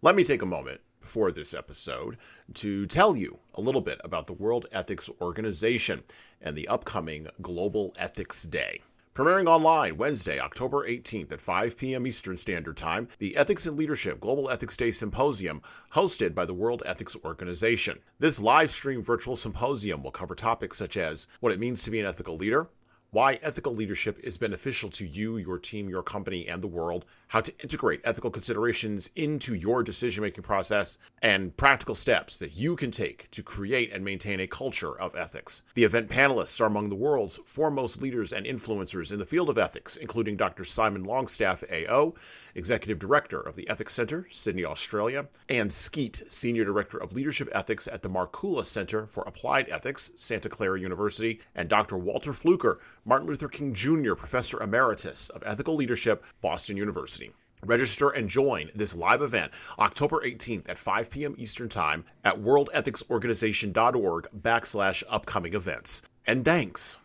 Let me take a moment before this episode to tell you a little bit about the World Ethics Organization and the upcoming Global Ethics Day. Premiering online Wednesday, October 18th at 5 p.m. Eastern Standard Time, the Ethics and Leadership Global Ethics Day Symposium hosted by the World Ethics Organization. This live-stream virtual symposium will cover topics such as what it means to be an ethical leader, why ethical leadership is beneficial to you, your team, your company, and the world, how to integrate ethical considerations into your decision-making process, and practical steps that you can take to create and maintain a culture of ethics. The event panelists are among the world's foremost leaders and influencers in the field of ethics, including Dr. Simon Longstaff, AO, Executive Director of the Ethics Center, Sydney, Australia, and Skeet, Senior Director of Leadership Ethics at the Markula Center for Applied Ethics, Santa Clara University, and Dr. Walter Fluker, Martin Luther King Jr. Professor Emeritus of Ethical Leadership, Boston University. Register and join this live event October 18th at 5 p.m. Eastern Time at worldethicsorganization.org/upcoming events. And thanks.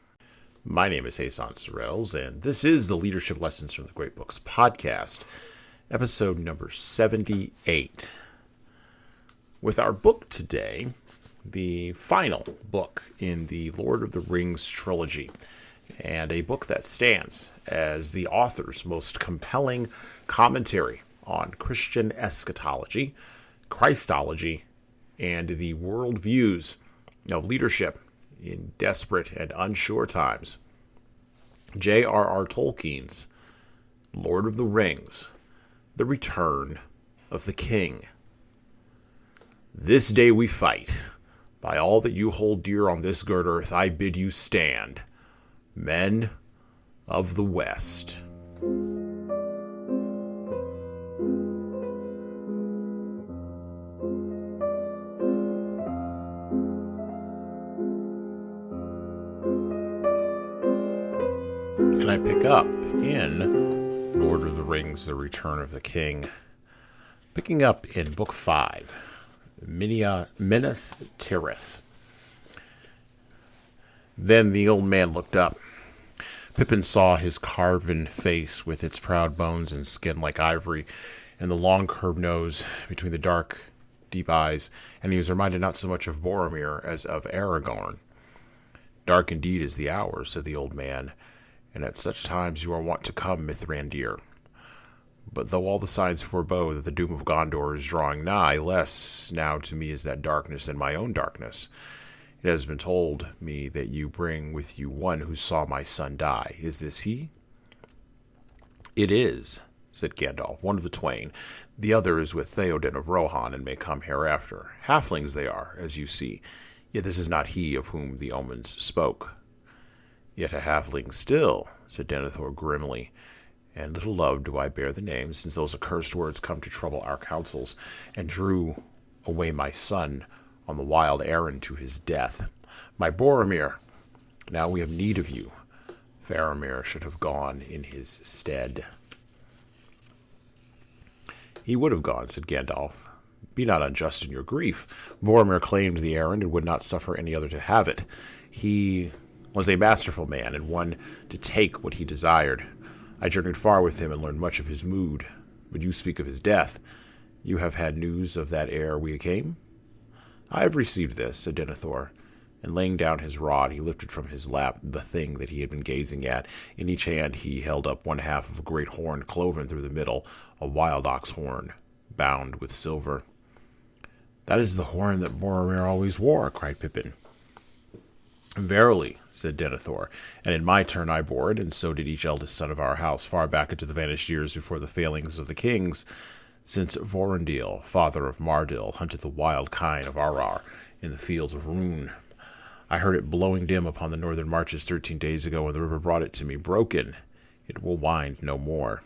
My name is Hassan Sorrells, and this is the Leadership Lessons from the Great Books podcast, episode number 78. With our book today, the final book in the Lord of the Rings trilogy, and a book that stands as the author's most compelling commentary on Christian eschatology, Christology, and the worldviews of leadership in desperate and unsure times. J.R.R. Tolkien's Lord of the Rings, The Return of the King. This day we fight. By all that you hold dear on this girt earth, I bid you stand. Men of the West. And I pick up in Lord of the Rings, The Return of the King, picking up in Book 5, Minas Tirith. Then the old man looked up. Pippin saw his carven face with its proud bones and skin like ivory, and the long curved nose between the dark, deep eyes, and he was reminded not so much of Boromir as of Aragorn. Dark indeed is the hour, said the old man, and at such times you are wont to come, Mithrandir. But though all the signs forebode that the doom of Gondor is drawing nigh, less now to me is that darkness than my own darkness. It has been told me that you bring with you one who saw my son die. Is this he? It is, said Gandalf, one of the twain. The other is with Theoden of Rohan and may come hereafter. Halflings they are, as you see. Yet this is not he of whom the omens spoke. Yet a halfling still, said Denethor grimly. And little love do I bear the name, since those accursed words come to trouble our counsels, and drew away my son on the wild errand to his death. My Boromir, now we have need of you. Faramir should have gone in his stead. He would have gone, said Gandalf. Be not unjust in your grief. Boromir claimed the errand and would not suffer any other to have it. He was a masterful man and one to take what he desired. I journeyed far with him and learned much of his mood. But you speak of his death. You have had news of that ere we came? I have received this, said Denethor, and laying down his rod, he lifted from his lap the thing that he had been gazing at. In each hand he held up one half of a great horn cloven through the middle, a wild ox horn, bound with silver. That is the horn that Boromir always wore, cried Pippin. Verily, said Denethor, and in my turn I bore it, and so did each eldest son of our house, far back into the vanished years before the failings of the kings, since Vorondil, father of Mardil, hunted the wild kine of J.R.R. in the fields of Rhûn. I heard it blowing dim upon the northern marches 13 days ago, and the river brought it to me, broken. It will wind no more.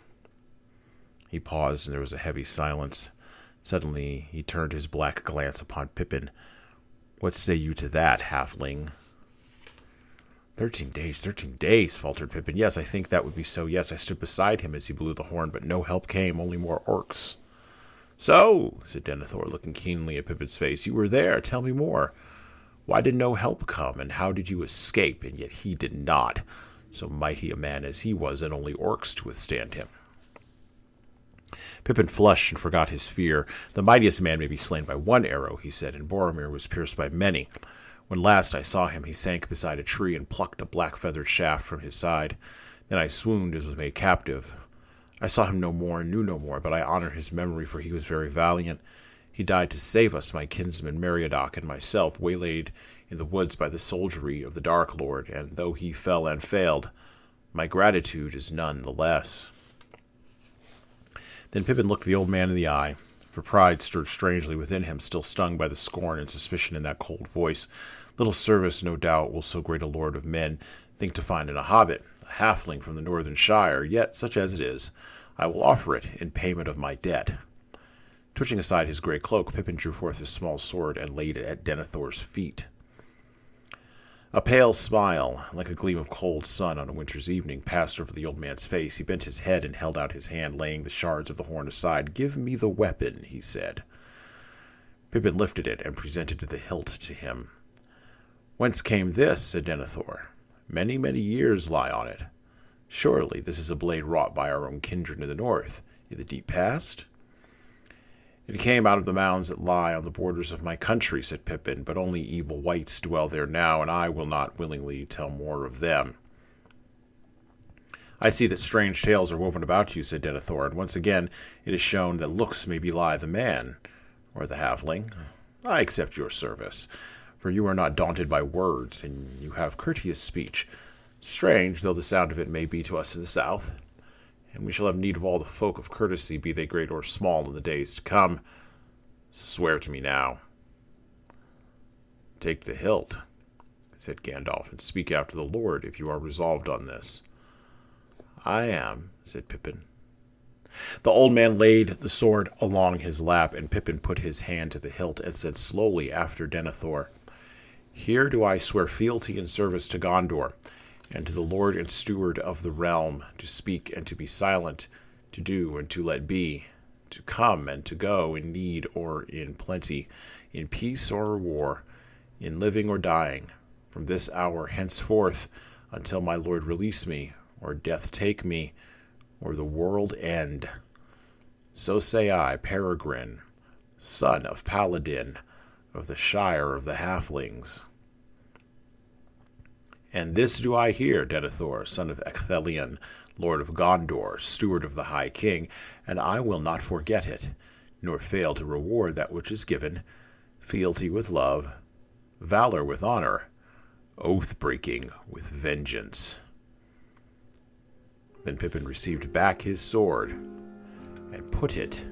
He paused, and there was a heavy silence. Suddenly he turned his black glance upon Pippin. What say you to that, halfling? 13 days, faltered Pippin. Yes, I think that would be so. Yes, I stood beside him as he blew the horn, but no help came, only more orcs. So, said Denethor, looking keenly at Pippin's face, you were there. Tell me more. Why did no help come, and how did you escape, and yet he did not? So mighty a man as he was, and only orcs to withstand him. Pippin flushed and forgot his fear. The mightiest man may be slain by one arrow, he said, and Boromir was pierced by many. When last I saw him, he sank beside a tree and plucked a black-feathered shaft from his side. Then I swooned as was made captive. I saw him no more and knew no more, but I honor his memory, for he was very valiant. He died to save us, my kinsman Meriadoc and myself, waylaid in the woods by the soldiery of the Dark Lord, and though he fell and failed, my gratitude is none the less. Then Pippin looked the old man in the eye, for pride stirred strangely within him, still stung by the scorn and suspicion in that cold voice. Little service, no doubt, will so great a lord of men think to find in a hobbit, a halfling from the northern shire, yet, such as it is, I will offer it in payment of my debt. Twitching aside his grey cloak, Pippin drew forth his small sword and laid it at Denethor's feet. A pale smile, like a gleam of cold sun on a winter's evening, passed over the old man's face. He bent his head and held out his hand, laying the shards of the horn aside. "Give me the weapon," he said. Pippin lifted it and presented the hilt to him. "Whence came this?" said Denethor. "Many, many years lie on it. Surely this is a blade wrought by our own kindred in the north, in the deep past?" "It came out of the mounds that lie on the borders of my country," said Pippin, "but only evil wights dwell there now, and I will not willingly tell more of them." "I see that strange tales are woven about you," said Denethor, "and once again it is shown that looks may belie the man, or the halfling. I accept your service, for you are not daunted by words, and you have courteous speech, strange though the sound of it may be to us in the south. And we shall have need of all the folk of courtesy, be they great or small, in the days to come. Swear to me now." "Take the hilt," said Gandalf, "and speak after the Lord, if you are resolved on this." "I am," said Pippin. The old man laid the sword along his lap, and Pippin put his hand to the hilt and said slowly after Denethor, "Here do I swear fealty and service to Gondor, and to the Lord and Steward of the realm, to speak and to be silent, to do and to let be, to come and to go, in need or in plenty, in peace or war, in living or dying, from this hour henceforth until my Lord release me, or death take me, or the world end. So say I, Peregrine, son of Paladin, of the Shire of the Halflings. And this do I hear, Denethor, son of Ecthelion, Lord of Gondor, Steward of the High King, and I will not forget it, nor fail to reward that which is given, fealty with love, valor with honor, oath-breaking with vengeance." Then Pippin received back his sword and put it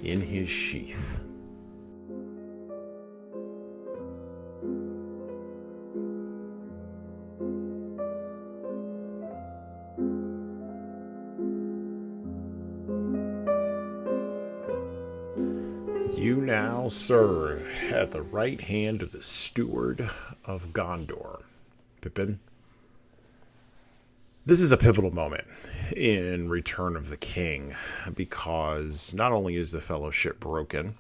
in his sheath. You now serve at the right hand of the Steward of Gondor, Pippin. This is a pivotal moment in Return of the King, because not only is the Fellowship broken,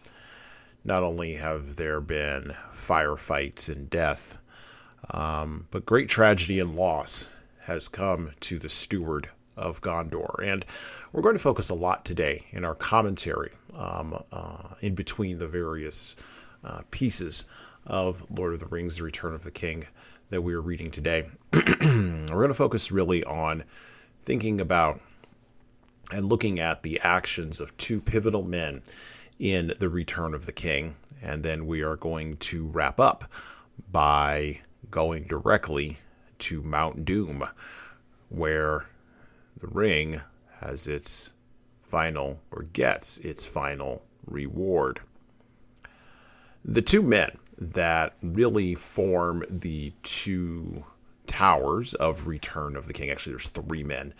not only have there been firefights and death, but great tragedy and loss has come to the Steward of Gondor. And we're going to focus a lot today in our commentary in between the various pieces of Lord of the Rings, The Return of the King, that we are reading today. We're going to focus really on thinking about and looking at the actions of two pivotal men in The Return of the King. And then we are going to wrap up by going directly to Mount Doom, where the ring has its final, or gets its final reward. The two men that really form the two towers of Return of the King, actually there's three men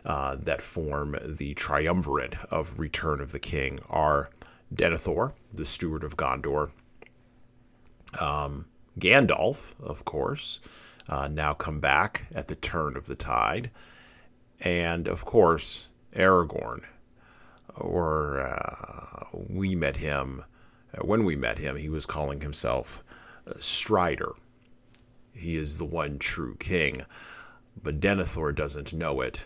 that form the triumvirate of Return of the King, are Denethor, the Steward of Gondor, Gandalf, of course, now come back at the turn of the tide, and of course Aragorn, or we met him. When we met him, he was calling himself Strider. He is the one true king, but Denethor doesn't know it.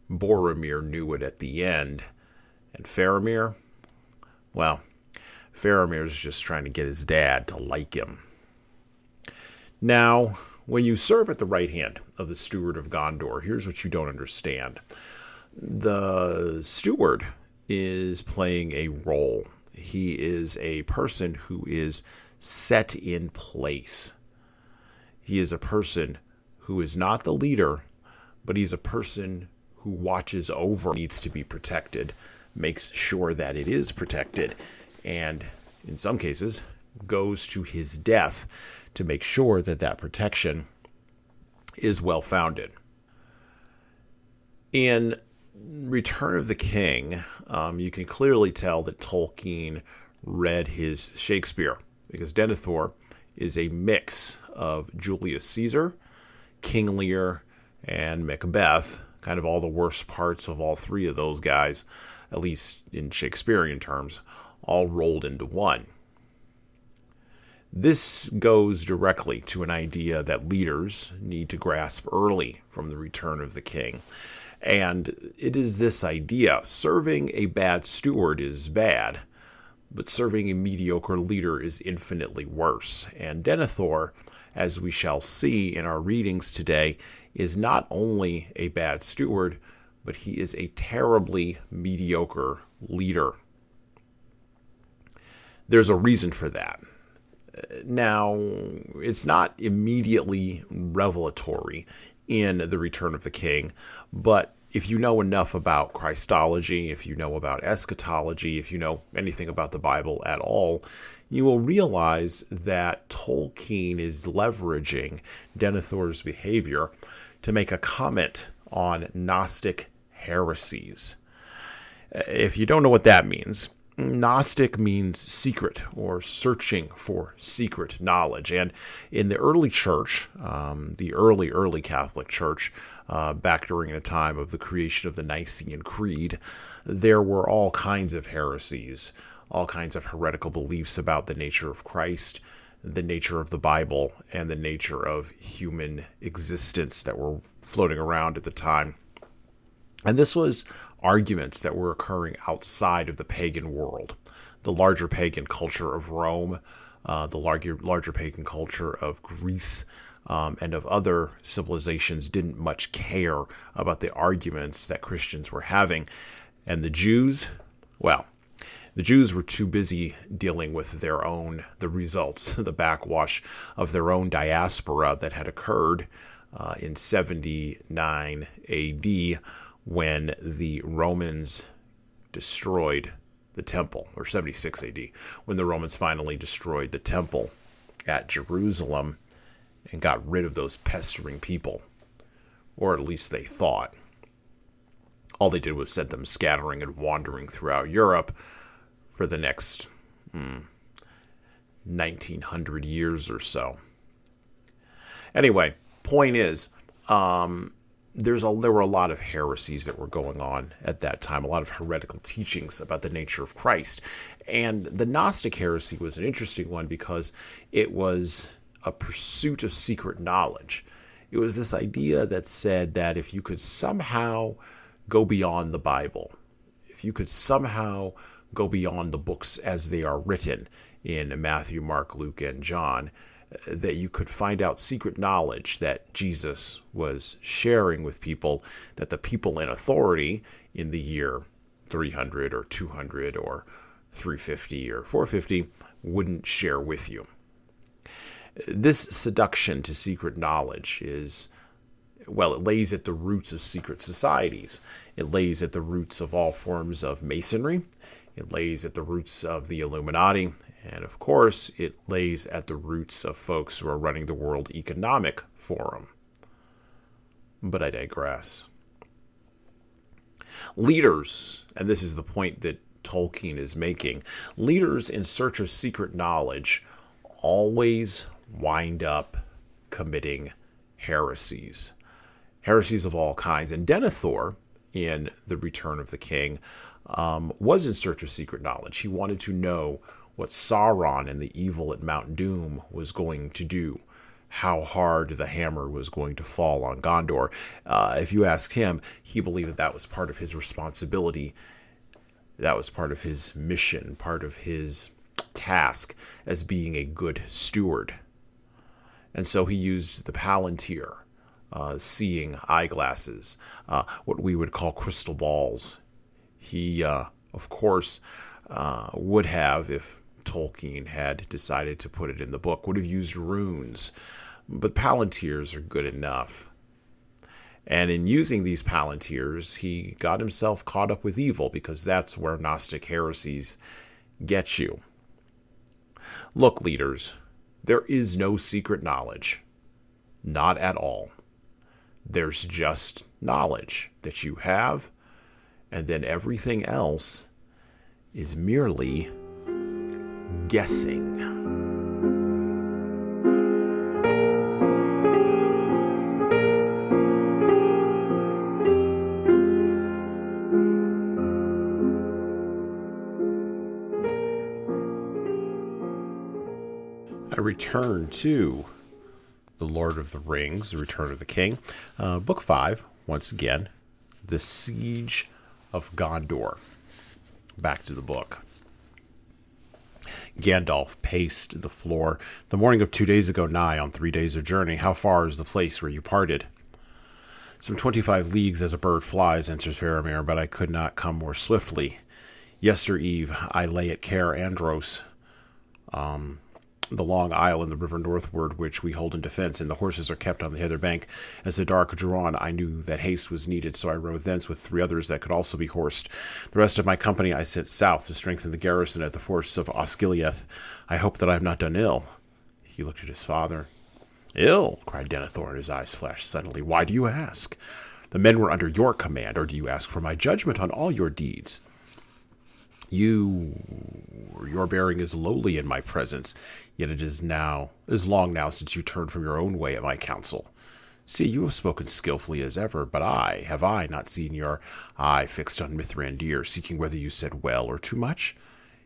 Boromir knew it at the end, And Faramir, well, Faramir's just trying to get his dad to like him. Now, when you serve at the right hand of the Steward of Gondor, here's what you don't understand. The Steward is playing a role. He is a person who is set in place. He is a person who is not the leader, but he's a person who watches over, needs to be protected, makes sure that it is protected, and in some cases goes to his death to make sure that that protection is well-founded. In Return of the King, you can clearly tell that Tolkien read his Shakespeare, because Denethor is a mix of Julius Caesar, King Lear, and Macbeth, kind of all the worst parts of all three of those guys, at least in Shakespearean terms, all rolled into one. This goes directly to an idea that leaders need to grasp early from the Return of the King. And it is this idea: serving a bad steward is bad, but serving a mediocre leader is infinitely worse. And Denethor, as we shall see in our readings today, is not only a bad steward, but he is a terribly mediocre leader. There's a reason for that. Now, it's not immediately revelatory in The Return of the King, but if you know enough about Christology, if you know about eschatology, if you know anything about the Bible at all, you will realize that Tolkien is leveraging Denethor's behavior to make a comment on Gnostic heresies. If you don't know what that means, Gnostic means secret or searching for secret knowledge. And in the early church, the early Catholic Church, back during the time of the creation of the Nicene Creed, there were all kinds of heresies, all kinds of heretical beliefs about the nature of Christ, the nature of the Bible, and the nature of human existence that were floating around at the time. And this was arguments that were occurring outside of the pagan world. The larger pagan culture of Rome, the larger pagan culture of Greece, and of other civilizations didn't much care about the arguments that Christians were having. And the Jews, well, the Jews were too busy dealing with their own, the results, the backwash of their own diaspora that had occurred in 79 AD, when the Romans destroyed the temple, or 76 AD, when the Romans finally destroyed the temple at Jerusalem and got rid of those pestering people, or at least they thought. All they did was send them scattering and wandering throughout Europe for the next 1900 years or so. Anyway, point is, there were a lot of heresies that were going on at that time, a lot of heretical teachings about the nature of Christ. And the Gnostic heresy was an interesting one because it was a pursuit of secret knowledge. It was this idea that said that if you could somehow go beyond the Bible, if you could somehow go beyond the books as they are written in Matthew, Mark, Luke, and John, that you could find out secret knowledge that Jesus was sharing with people, that the people in authority in the year 300 or 200 or 350 or 450 wouldn't share with you. This seduction to secret knowledge is, well, it lays at the roots of secret societies. It lays at the roots of all forms of masonry. It lays at the roots of the Illuminati. And of course, it lays at the roots of folks who are running the World Economic Forum. But I digress. Leaders, and this is the point that Tolkien is making, leaders in search of secret knowledge always wind up committing heresies. Heresies of all kinds. And Denethor, in The Return of the King, was in search of secret knowledge. He wanted to know what Sauron and the evil at Mount Doom was going to do, how hard the hammer was going to fall on Gondor. If you ask him, he believed that was part of his responsibility That was part of his mission, part of his task as being a good steward. And so he used the Palantir, seeing eyeglasses, what we would call crystal balls. He, of course, would have, if Tolkien had decided to put it in the book, would have used runes. But Palantirs are good enough. And in using these Palantirs, he got himself caught up with evil, because that's where Gnostic heresies get you. Look, leaders, there is no secret knowledge. Not at all. There's just knowledge that you have, and then everything else is merely guessing. I return to The Lord of the Rings, The Return of the King, Book 5, once again, The Siege of Gondor. Back to the book. Gandalf paced the floor. The morning of 2 days ago nigh, on 3 days of journey. How far is the place where you parted? Some 25 leagues as a bird flies, answers Faramir, but I could not come more swiftly. Yester eve I lay at Cair Andros, the long isle in the river northward, which we hold in defense, and the horses are kept on the hither bank. As the dark drew on, I knew that haste was needed, so I rode thence with 3 others that could also be horsed. The rest of my company I sent south to strengthen the garrison at the fortress of Osgiliath. I hope that I have not done ill. He looked at his father. Ill? Cried Denethor, and his eyes flashed suddenly. Why do you ask? The men were under your command, or do you ask for my judgment on all your deeds? Your bearing is lowly in my presence, yet it is long now since you turned from your own way at my counsel. See, you have spoken skillfully as ever, but have I not seen your eye fixed on Mithrandir, seeking whether you said well or too much?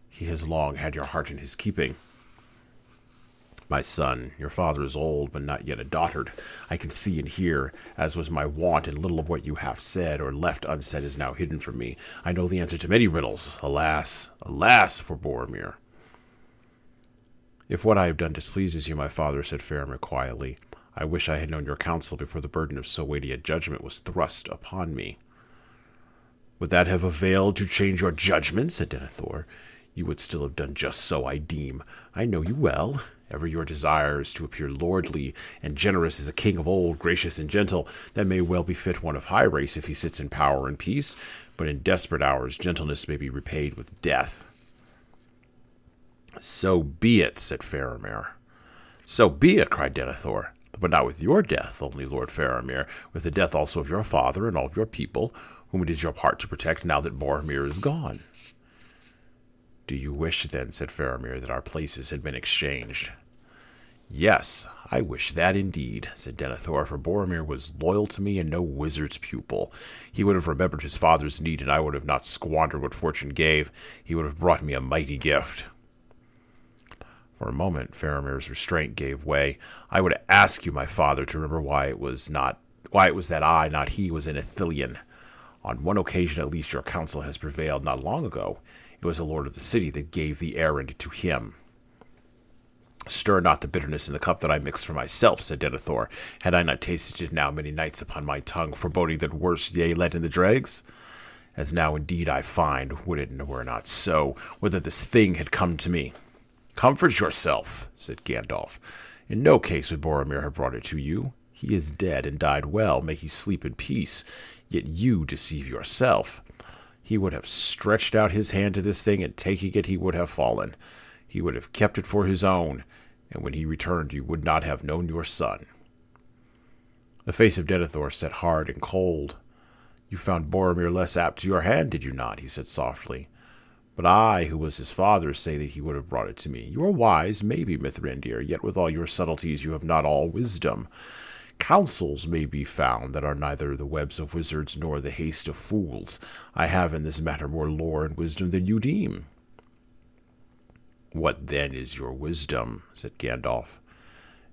He has long had your heart in his keeping. My son, your father is old, but not yet a dotard. I can see and hear, as was my wont, and little of what you have said or left unsaid is now hidden from me. I know the answer to many riddles. Alas, alas for Boromir. If what I have done displeases you, my father, said Faramir quietly, I wish I had known your counsel before the burden of so weighty a judgment was thrust upon me. Would that have availed to change your judgment? Said Denethor. You would still have done just so, I deem. I know you well. Ever your desire is to appear lordly and generous as a king of old, gracious and gentle. That may well befit one of high race if he sits in power and peace, but in desperate hours gentleness may be repaid with death. So be it, said Faramir. So be it, cried Denethor, but not with your death, only Lord Faramir, with the death also of your father and all of your people, whom it is your part to protect now that Boromir is gone. Do you wish, then, said Faramir, that our places had been exchanged? Yes, I wish that indeed, said Denethor, for Boromir was loyal to me and no wizard's pupil. He would have remembered his father's need, and I would have not squandered what fortune gave. He would have brought me a mighty gift. For a moment, Faramir's restraint gave way. I would ask you, my father, to remember why it was that I, not he, was an Ithilien. On one occasion, at least, your counsel has prevailed not long ago. It was the lord of the city that gave the errand to him. Stir not the bitterness in the cup that I mixed for myself, said Denethor. Had I not tasted it now many nights upon my tongue, foreboding that worse yea let in the dregs? As now indeed I find, would it were not so, whether this thing had come to me. Comfort yourself, said Gandalf. In no case would Boromir have brought it to you. He is dead and died well, may he sleep in peace. Yet you deceive yourself. He would have stretched out his hand to this thing, and taking it he would have fallen. He would have kept it for his own, and when he returned you would not have known your son. The face of Denethor set hard and cold. You found Boromir less apt to your hand, did you not? He said softly. But I, who was his father, say that he would have brought it to me. You are wise, maybe, Mithrandir, yet with all your subtleties you have not all wisdom. Counsels may be found that are neither the webs of wizards nor the haste of fools. I have in this matter more lore and wisdom than you deem. What then is your wisdom? Said Gandalf.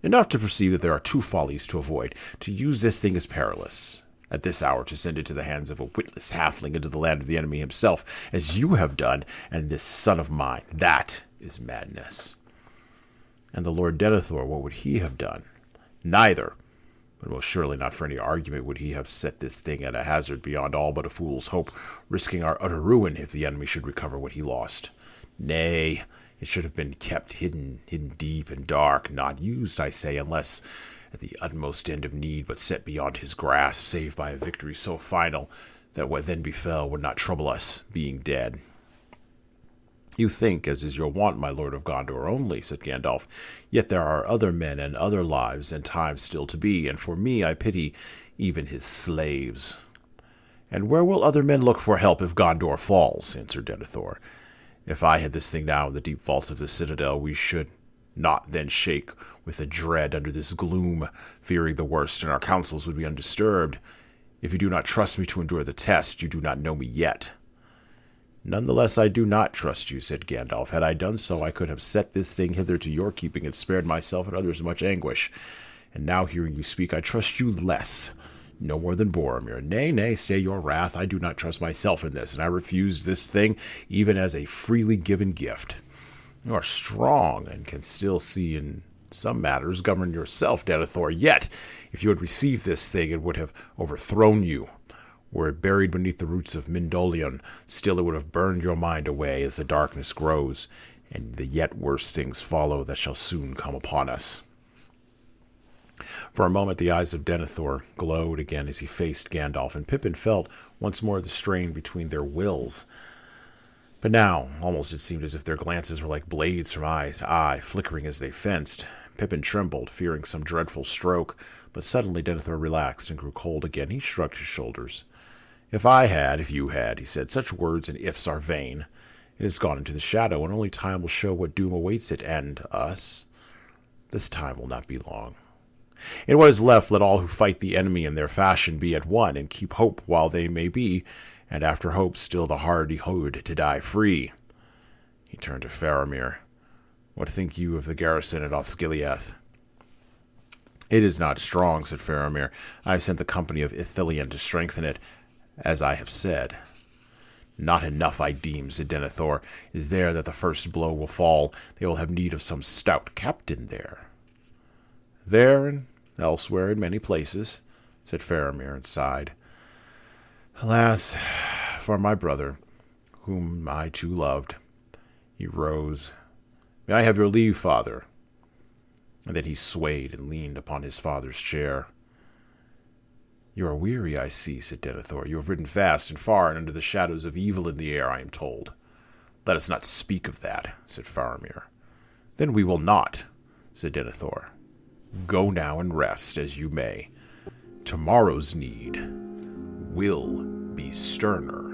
Enough to perceive that there are 2 follies to avoid. To use this thing is perilous. at this hour to send into the hands of a witless halfling into the land of the enemy himself, as you have done, and this son of mine. That is madness. And the Lord Denethor, what would he have done? Neither. But most surely not for any argument would he have set this thing at a hazard beyond all but a fool's hope, risking our utter ruin if the enemy should recover what he lost. Nay, it should have been kept hidden deep and dark, not used, I say, unless at the utmost end of need, but set beyond his grasp, save by a victory so final that what then befell would not trouble us, being dead. You think, as is your wont, my lord of Gondor, only, said Gandalf. Yet there are other men and other lives and times still to be, and for me I pity even his slaves. And where will other men look for help if Gondor falls? Answered Denethor. If I had this thing now in the deep vaults of the citadel, we should not then shake with a dread under this gloom, fearing the worst, and our counsels would be undisturbed. If you do not trust me to endure the test, you do not know me yet. None the less I do not trust you, said Gandalf. Had I done so, I could have set this thing hither to your keeping and spared myself and others much anguish. And now, hearing you speak, I trust you less, no more than Boromir. Nay, nay, stay your wrath. I do not trust myself in this, and I refuse this thing even as a freely given gift. You are strong and can still see in some matters govern yourself, Denethor. Yet, if you had received this thing, it would have overthrown you. Were it buried beneath the roots of Mindolion, still it would have burned your mind away as the darkness grows, and the yet worse things follow that shall soon come upon us. For a moment the eyes of Denethor glowed again as he faced Gandalf, and Pippin felt once more the strain between their wills. But now, almost it seemed as if their glances were like blades from eye to eye, flickering as they fenced. Pippin trembled, fearing some dreadful stroke, but suddenly Denethor relaxed and grew cold again. He shrugged his shoulders. If you had, he said, such words and ifs are vain. It has gone into the shadow, and only time will show what doom awaits it and us. This time will not be long. In what is left, let all who fight the enemy in their fashion be at one, and keep hope while they may be, and after hope still the hardihood to die free. He turned to Faramir. What think you of the garrison at Osgiliath? It is not strong, said Faramir. I have sent the company of Ithilien to strengthen it, as I have said. Not enough, I deem, said Denethor. Is there that the first blow will fall? They will have need of some stout captain there. There and elsewhere in many places, said Faramir, and sighed. Alas, for my brother, whom I too loved. He rose. May I have your leave, father? And then he swayed and leaned upon his father's chair. You are weary, I see, said Denethor. You have ridden fast and far, and under the shadows of evil in the air, I am told. Let us not speak of that, said Faramir. Then we will not, said Denethor. Go now and rest as you may. Tomorrow's need will be sterner.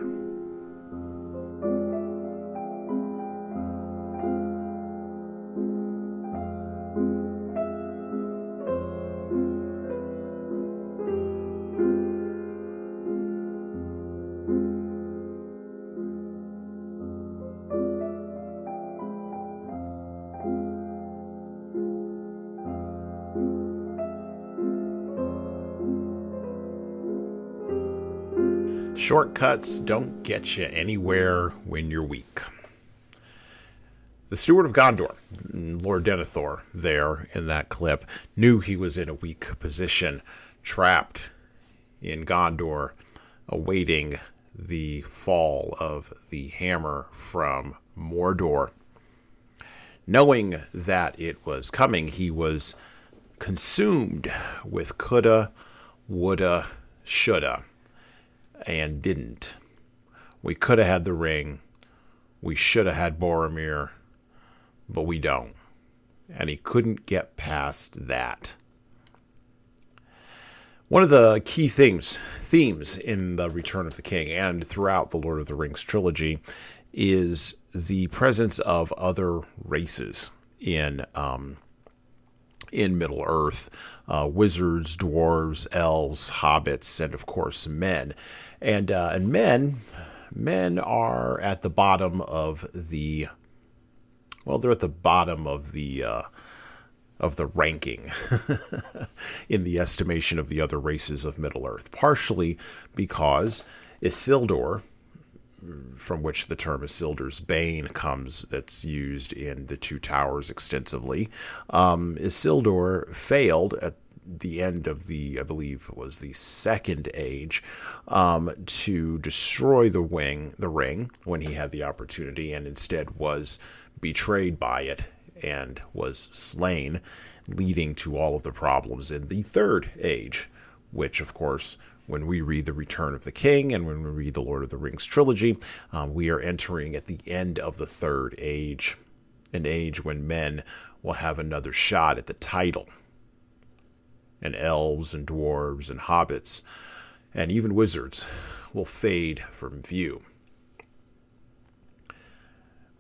Shortcuts don't get you anywhere when you're weak. The Steward of Gondor, Lord Denethor, there in that clip, knew he was in a weak position, trapped in Gondor, awaiting the fall of the hammer from Mordor. Knowing that it was coming, he was consumed with coulda, woulda, shoulda, and didn't. We could have had the ring. We should have had Boromir, but we don't. And he couldn't get past that. One of the key themes in The Return of the King and throughout the Lord of the Rings trilogy is the presence of other races in Middle-earth. Wizards, dwarves, elves, hobbits, and of course men. And men are at the bottom of the they're at the bottom of of the ranking in the estimation of the other races of Middle-earth, partially because Isildur, from which the term Isildur's Bane comes, that's used in the Two Towers extensively. Isildur failed at the end of the, I believe it was the Second Age, to destroy the ring when he had the opportunity, and instead was betrayed by it and was slain, leading to all of the problems in the Third Age, which, of course, when we read The Return of the King and when we read the Lord of the Rings trilogy, we are entering at the end of the Third Age, an age when men will have another shot at the title. And elves and dwarves and hobbits and even wizards will fade from view.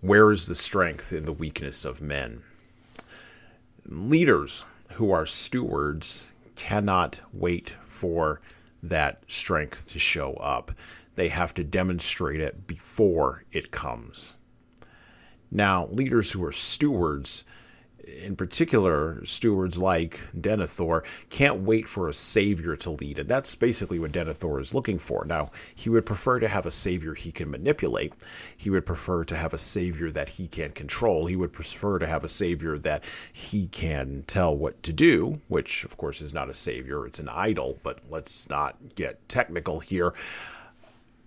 Where is the strength in the weakness of men? Leaders who are stewards cannot wait for that strength to show up. They have to demonstrate it before it comes. Now, leaders who are stewards, in particular, stewards like Denethor, can't wait for a savior to lead. And that's basically what Denethor is looking for. Now, he would prefer to have a savior he can manipulate. He would prefer to have a savior that he can control. He would prefer to have a savior that he can tell what to do, which, of course, is not a savior. It's an idol, but let's not get technical here.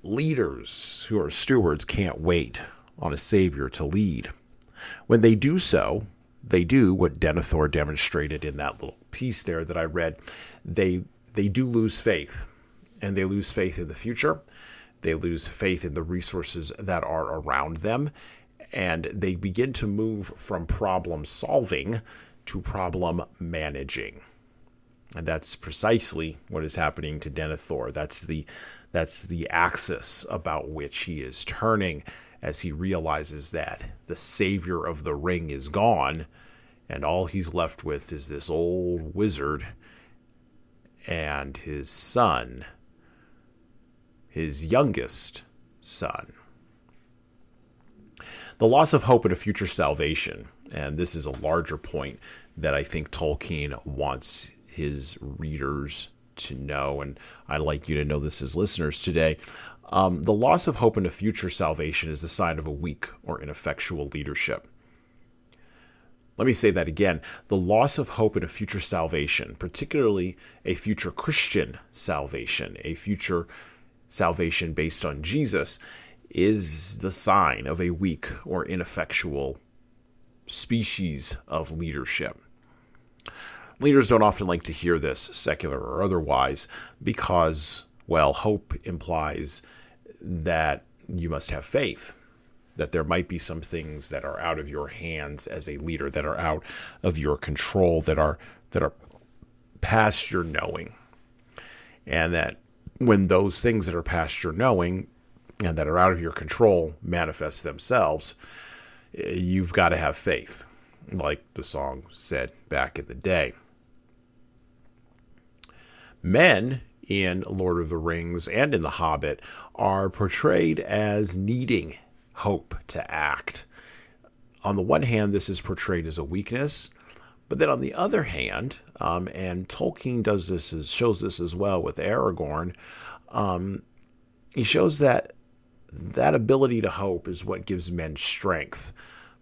Leaders who are stewards can't wait on a savior to lead. When they do so, they do what Denethor demonstrated in that little piece there that I read. They do lose faith, and they lose faith in the future. They lose faith in the resources that are around them, and they begin to move from problem solving to problem managing. And that's precisely what is happening to Denethor. That's the axis about which he is turning as he realizes that the savior of the ring is gone, and all he's left with is this old wizard and his son, his youngest son. The loss of hope in a future salvation, and this is a larger point that I think Tolkien wants his readers to know, and I'd like you to know this as listeners today. The loss of hope in a future salvation is the sign of a weak or ineffectual leadership. Let me say that again. The loss of hope in a future salvation, particularly a future Christian salvation, a future salvation based on Jesus, is the sign of a weak or ineffectual species of leadership. Leaders don't often like to hear this, secular or otherwise, because, well, hope implies that you must have faith, that there might be some things that are out of your hands as a leader, that are out of your control, that are past your knowing. And that when those things that are past your knowing and that are out of your control manifest themselves, you've got to have faith, like the song said back in the day. Men in Lord of the Rings and in The Hobbit are portrayed as needing hope to act. On the one hand, this is portrayed as a weakness, but then on the other hand, and Tolkien shows this as well with Aragorn, he shows that ability to hope is what gives men strength,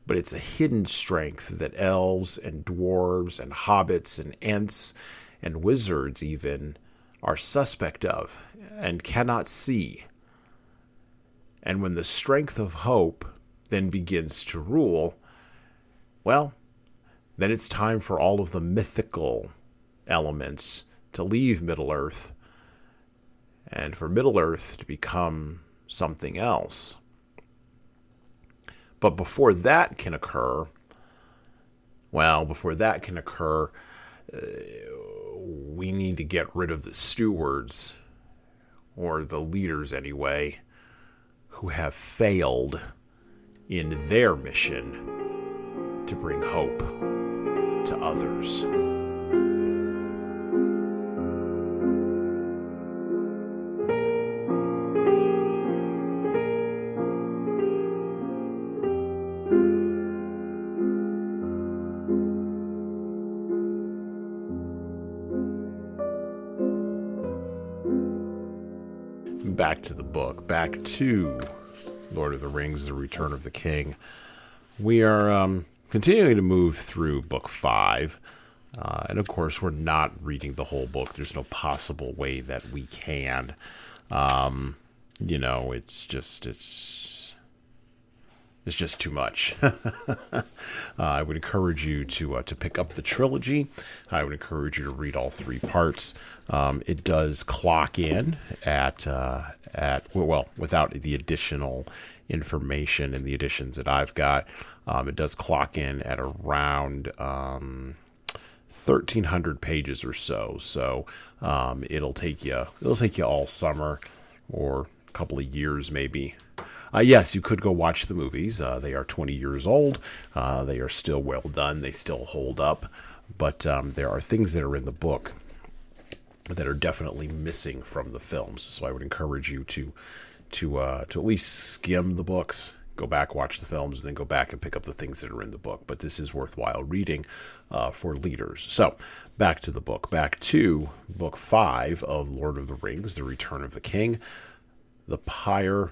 but it's a hidden strength that elves and dwarves and hobbits and ents and wizards even are suspect of and cannot see. And when the strength of hope then begins to rule, well, then it's time for all of the mythical elements to leave Middle-earth and for Middle-earth to become something else. But before that can occur, we need to get rid of the stewards, or the leaders anyway, who have failed in their mission to bring hope to others. back to the book, back to Lord of the Rings, The Return of the King. We are continuing to move through Book 5. And of course, we're not reading the whole book. There's no possible way that we can. It's just too much. I would encourage you to pick up the trilogy. I would encourage you to read all 3 parts. It does clock in at without the additional information in the editions that I've got, it does clock in at around 1,300 pages or so. So it'll take you all summer or a couple of years maybe. Yes, you could go watch the movies. They are 20 years old. They are still well done. They still hold up. But there are things that are in the book that are definitely missing from the films. So I would encourage you to at least skim the books, go back, watch the films, and then go back and pick up the things that are in the book. But this is worthwhile reading for leaders. So back to the book. Back to Book 5 of Lord of the Rings, The Return of the King, the Pyre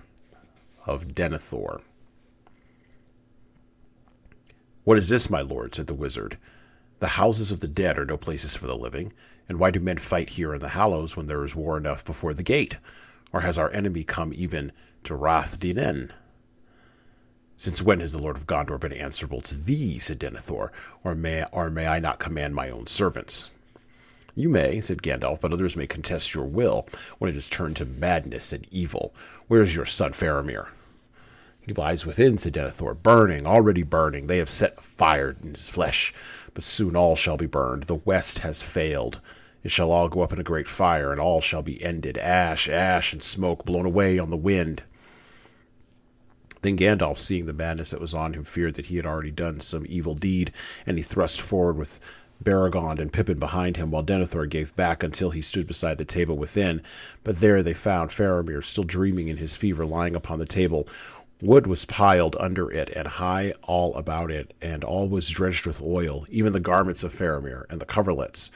of Denethor. "What is this, my lord?" said the wizard. "The houses of the dead are no places for the living. And why do men fight here in the Hallows when there is war enough before the gate? Or has our enemy come even to Rath Dinen?" "Since when has the Lord of Gondor been answerable to thee?" said Denethor. Or may I not command my own servants?" "You may," said Gandalf, "but others may contest your will when it is turned to madness and evil. Where is your son Faramir?" "He lies within," said Denethor, "burning, already burning. They have set fire in his flesh, but soon all shall be burned. The west has failed. It shall all go up in a great fire, and all shall be ended. Ash, ash, and smoke blown away on the wind." Then Gandalf, seeing the madness that was on him, feared that he had already done some evil deed, and he thrust forward with Baragond and Pippin behind him, while Denethor gave back until he stood beside the table within. But there they found Faramir, still dreaming in his fever, lying upon the table. Wood was piled under it, and high all about it, and all was drenched with oil, even the garments of Faramir, and the coverlets.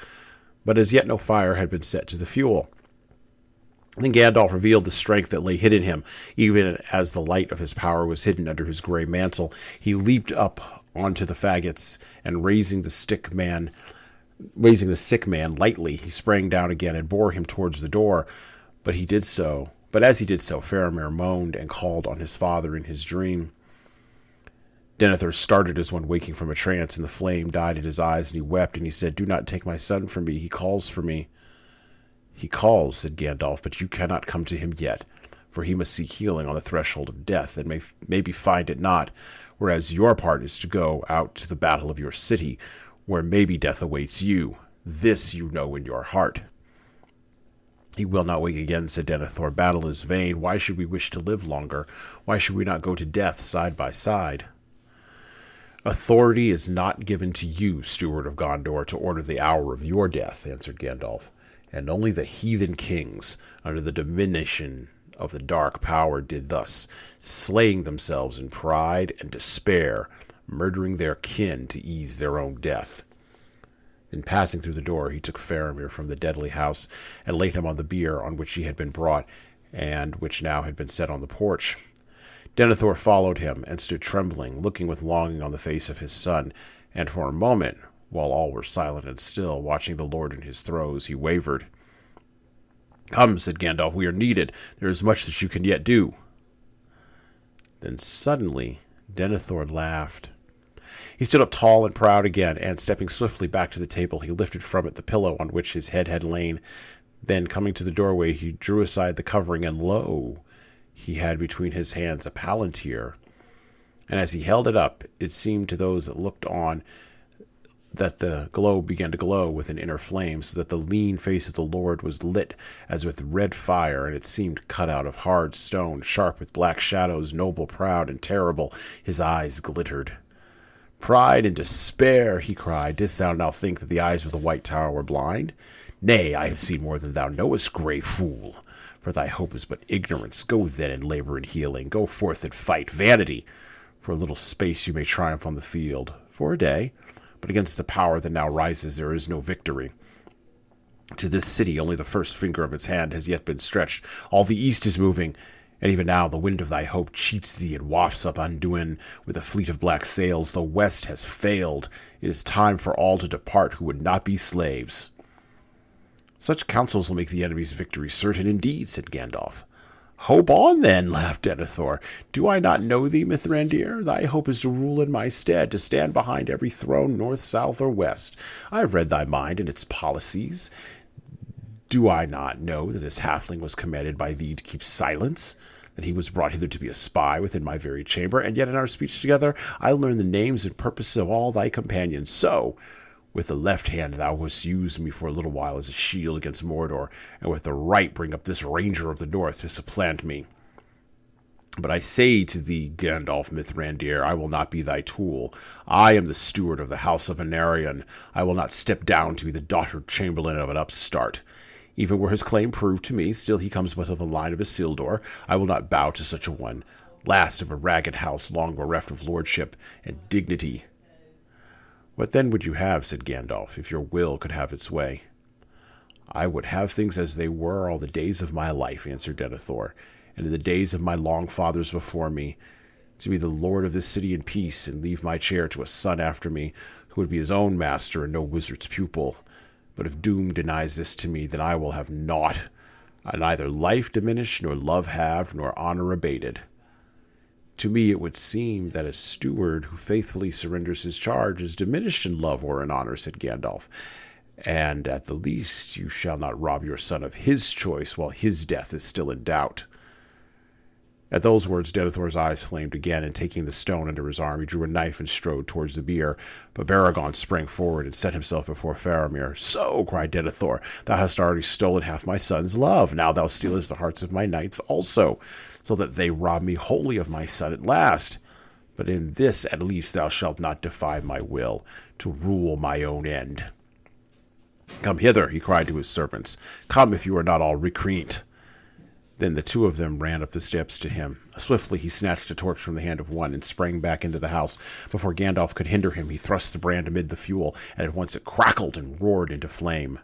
But as yet no fire had been set to the fuel. Then Gandalf revealed the strength that lay hid in him, even as the light of his power was hidden under his grey mantle. He leaped up onto the faggots, and raising the sick man lightly, he sprang down again and bore him towards the door. But as he did so, Faramir moaned and called on his father in his dream. Denethor started as one waking from a trance, and the flame died in his eyes, and he wept, and he said, "Do not take my son from me. He calls for me." "He calls," said Gandalf, "but you cannot come to him yet, for he must seek healing on the threshold of death, and maybe find it not, whereas your part is to go out to the battle of your city, where maybe death awaits you. This you know in your heart." "He will not wake again," said Denethor. "Battle is vain. Why should we wish to live longer? Why should we not go to death side by side?" "Authority is not given to you, Steward of Gondor, to order the hour of your death," answered Gandalf. "And only the heathen kings, under the dominion of the dark power, did thus, slaying themselves in pride and despair, murdering their kin to ease their own death." Then passing through the door, he took Faramir from the deadly house, and laid him on the bier on which he had been brought, and which now had been set on the porch. Denethor followed him, and stood trembling, looking with longing on the face of his son, and for a moment, while all were silent and still, watching the Lord in his throes, he wavered. "Come," said Gandalf, "we are needed. There is much that you can yet do." Then suddenly Denethor laughed. He stood up tall and proud again, and stepping swiftly back to the table, he lifted from it the pillow on which his head had lain. Then, coming to the doorway, he drew aside the covering, and lo! He had between his hands a palantir. And as he held it up, it seemed to those that looked on that the globe began to glow with an inner flame, so that the lean face of the Lord was lit as with red fire, and it seemed cut out of hard stone, sharp with black shadows, noble, proud, and terrible. His eyes glittered. "Pride and despair," he cried. "Didst thou now think that the eyes of the White Tower were blind? Nay, I have seen more than thou knowest, grey fool. For thy hope is but ignorance. Go then and labor in healing. Go forth and fight. Vanity! For a little space you may triumph on the field. For a day. But against the power that now rises there is no victory. To this city only the first finger of its hand has yet been stretched. All the east is moving, and even now the wind of thy hope cheats thee and wafts up Anduin with a fleet of black sails. The west has failed. It is time for all to depart who would not be slaves. Such counsels will make the enemy's victory certain indeed, said Gandalf. Hope on, then, laughed Denethor. Do I not know thee, Mithrandir? Thy hope is to rule in my stead, to stand behind every throne, north, south, or west. I have read thy mind and its policies. Do I not know that this halfling was commanded by thee to keep silence? That he was brought hither to be a spy within my very chamber? And yet in our speech together I learned the names and purposes of all thy companions. So, with the left hand thou wouldst use me for a little while as a shield against Mordor, and with the right bring up this ranger of the north to supplant me. But I say to thee, Gandalf Mithrandir, I will not be thy tool. I am the steward of the house of Anarion. I will not step down to be the daughter chamberlain of an upstart. Even were his claim proved to me, still he comes but of a line of Isildur. I will not bow to such a one, last of a ragged house long bereft of lordship and dignity. What then would you have, said Gandalf, if your will could have its way? I would have things as they were all the days of my life, answered Denethor, and in the days of my long fathers before me, to be the lord of this city in peace, and leave my chair to a son after me, who would be his own master and no wizard's pupil. But if doom denies this to me, then I will have naught, neither life diminished, nor love halved, nor honor abated. To me it would seem that a steward who faithfully surrenders his charge is diminished in love or in honor, said Gandalf. And at the least you shall not rob your son of his choice while his death is still in doubt. At those words Denethor's eyes flamed again, and taking the stone under his arm, he drew a knife and strode towards the bier. But Baragon sprang forward and set himself before Faramir. So, cried Denethor, thou hast already stolen half my son's love. Now thou stealest the hearts of my knights also, so that they rob me wholly of my son at last. But in this at least thou shalt not defy my will, to rule my own end. Come hither, he cried to his servants. Come, if you are not all recreant. Then the two of them ran up the steps to him. Swiftly he snatched a torch from the hand of one and sprang back into the house. Before Gandalf could hinder him, he thrust the brand amid the fuel, and at once it crackled and roared into flame.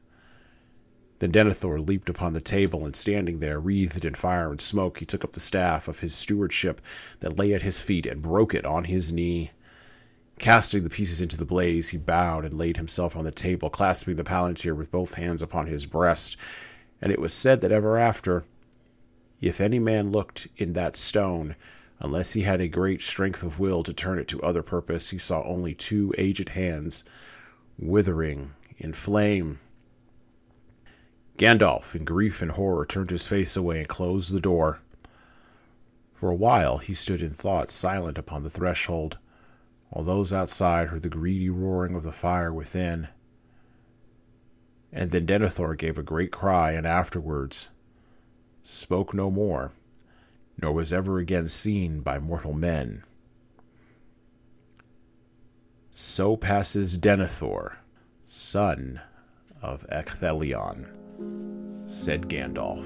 Then Denethor leaped upon the table, and standing there, wreathed in fire and smoke, he took up the staff of his stewardship that lay at his feet and broke it on his knee. Casting the pieces into the blaze, he bowed and laid himself on the table, clasping the palantir with both hands upon his breast. And it was said that ever after, if any man looked in that stone, unless he had a great strength of will to turn it to other purpose, he saw only two aged hands, withering in flame. Gandalf, in grief and horror, turned his face away and closed the door. For a while he stood in thought, silent upon the threshold, while those outside heard the greedy roaring of the fire within. And then Denethor gave a great cry, and afterwards spoke no more, nor was ever again seen by mortal men. So passes Denethor, son of Ecthelion, said Gandalf.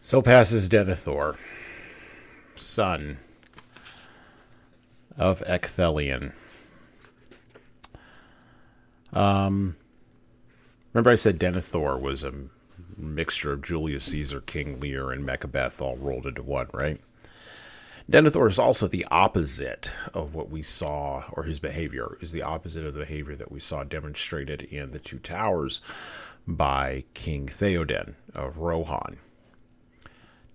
So passes Denethor, son of Ecthelion. Remember I said Denethor was a mixture of Julius Caesar, King Lear, and Macbeth all rolled into one, right? Denethor is also the opposite of what we saw, or his behavior is the opposite of the behavior that we saw demonstrated in the Two Towers by King Theoden of Rohan.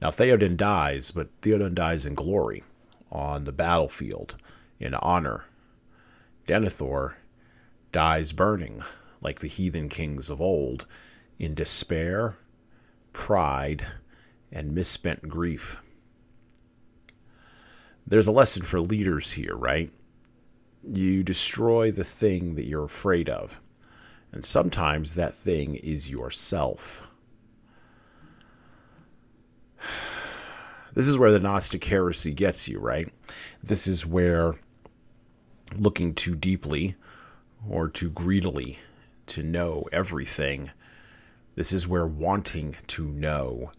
Now, Theoden dies, but Theoden dies in glory, on the battlefield, in honor. Denethor dies burning, like the heathen kings of old, in despair, pride, and misspent grief. There's a lesson for leaders here, right? You destroy the thing that you're afraid of, and sometimes that thing is yourself. This is where the Gnostic heresy gets you, right? This is where looking too deeply or too greedily to know everything. This is where wanting to know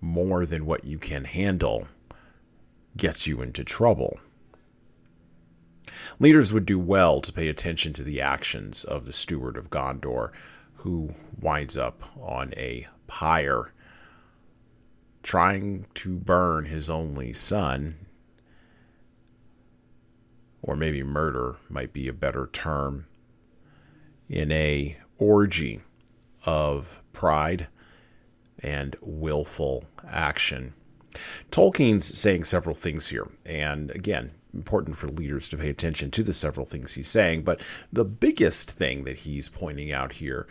more than what you can handle gets you into trouble. Leaders would do well to pay attention to the actions of the Steward of Gondor, who winds up on a pyre, trying to burn his only son, or maybe murder might be a better term, in a orgy of pride and willful action. Tolkien's saying several things here, and again, important for leaders to pay attention to the several things he's saying, but the biggest thing that he's pointing out here,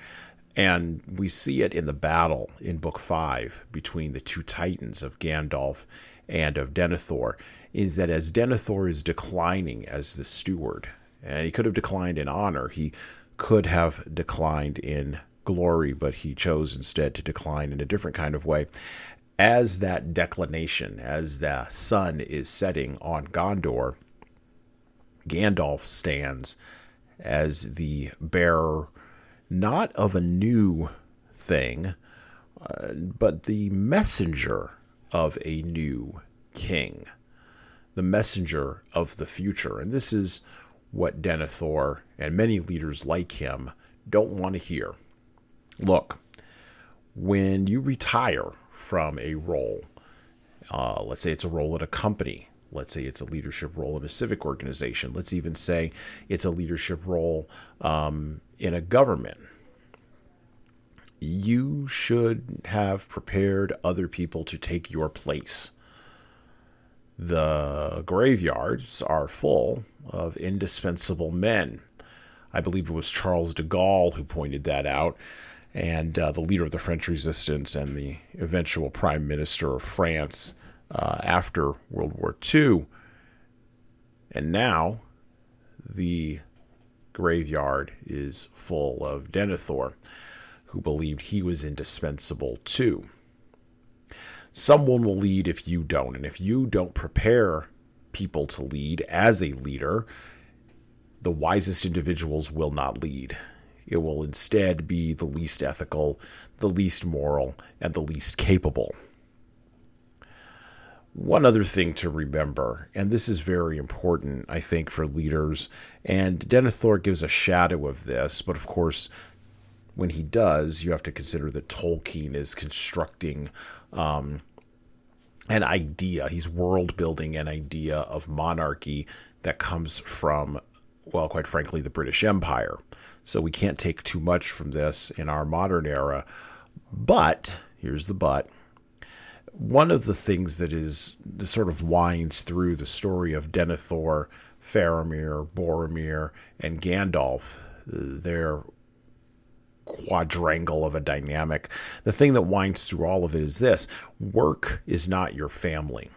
and we see it in the battle in Book 5 between the two titans of Gandalf and of Denethor, is that as Denethor is declining as the steward, and he could have declined in honor, he could have declined in glory, but he chose instead to decline in a different kind of way. As that declination, as the sun is setting on Gondor, Gandalf stands as the bearer not of a new thing, but the messenger of a new king, the messenger of the future. And this is what Denethor and many leaders like him don't want to hear. Look, when you retire from a role, let's say it's a role at a company, let's say it's a leadership role in a civic organization, let's even say it's a leadership role in a government, you should have prepared other people to take your place. The graveyards are full of indispensable men. I believe it was Charles de Gaulle who pointed that out, and the leader of the French resistance and the eventual prime minister of France after World War II. And now the graveyard is full of Denethor, who believed he was indispensable too. Someone will lead if you don't, and if you don't prepare people to lead as a leader, the wisest individuals will not lead. It will instead be the least ethical, the least moral, and the least capable. One other thing to remember, and this is very important, I think, for leaders, and Denethor gives a shadow of this, but of course, when he does, you have to consider that Tolkien is constructing an idea. He's world building an idea of monarchy that comes from, well, quite frankly, the British Empire. So we can't take too much from this in our modern era. But, here's the but, one of the things that sort of winds through the story of Denethor, Faramir, Boromir, and Gandalf, their quadrangle of a dynamic, the thing that winds through all of it is this: work is not your family.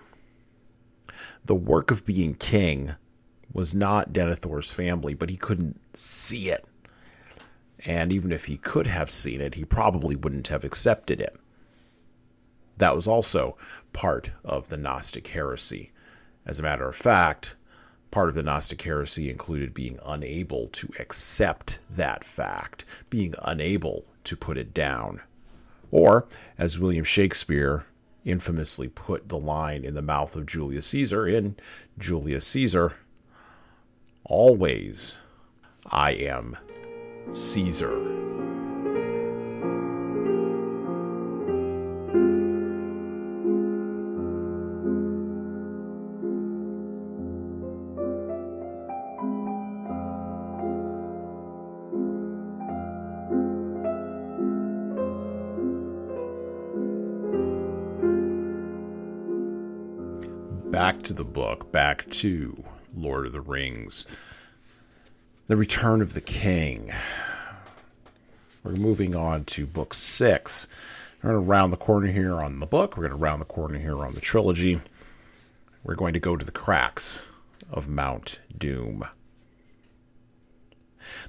The work of being king was not Denethor's family, but he couldn't see it. And even if he could have seen it, he probably wouldn't have accepted it. That was also part of the Gnostic heresy. As a matter of fact, part of the Gnostic heresy included being unable to accept that fact, being unable to put it down. Or, as William Shakespeare infamously put the line in the mouth of Julius Caesar in Julius Caesar, "Always I am Caesar." Back to the book, back to Lord of the Rings. The Return of the King. We're moving on to book 6. We're going to round the corner here on the book. We're going to round the corner here on the trilogy. We're going to go to the cracks of Mount Doom.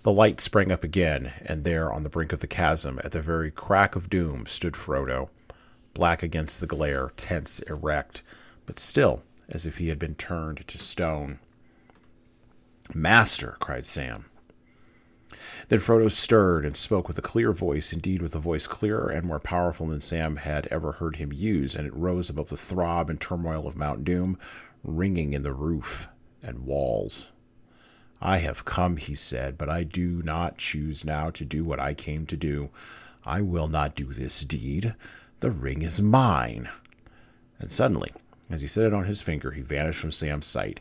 The light sprang up again, and there on the brink of the chasm, at the very crack of doom, stood Frodo, black against the glare, tense, erect, but still as if he had been turned to stone. "Master," cried Sam. Then Frodo stirred and spoke with a clear voice, indeed with a voice clearer and more powerful than Sam had ever heard him use, and it rose above the throb and turmoil of Mount Doom, ringing in the roof and walls. "I have come," he said, "but I do not choose now to do what I came to do. I will not do this deed. The ring is mine." And suddenly, as he set it on his finger, he vanished from Sam's sight.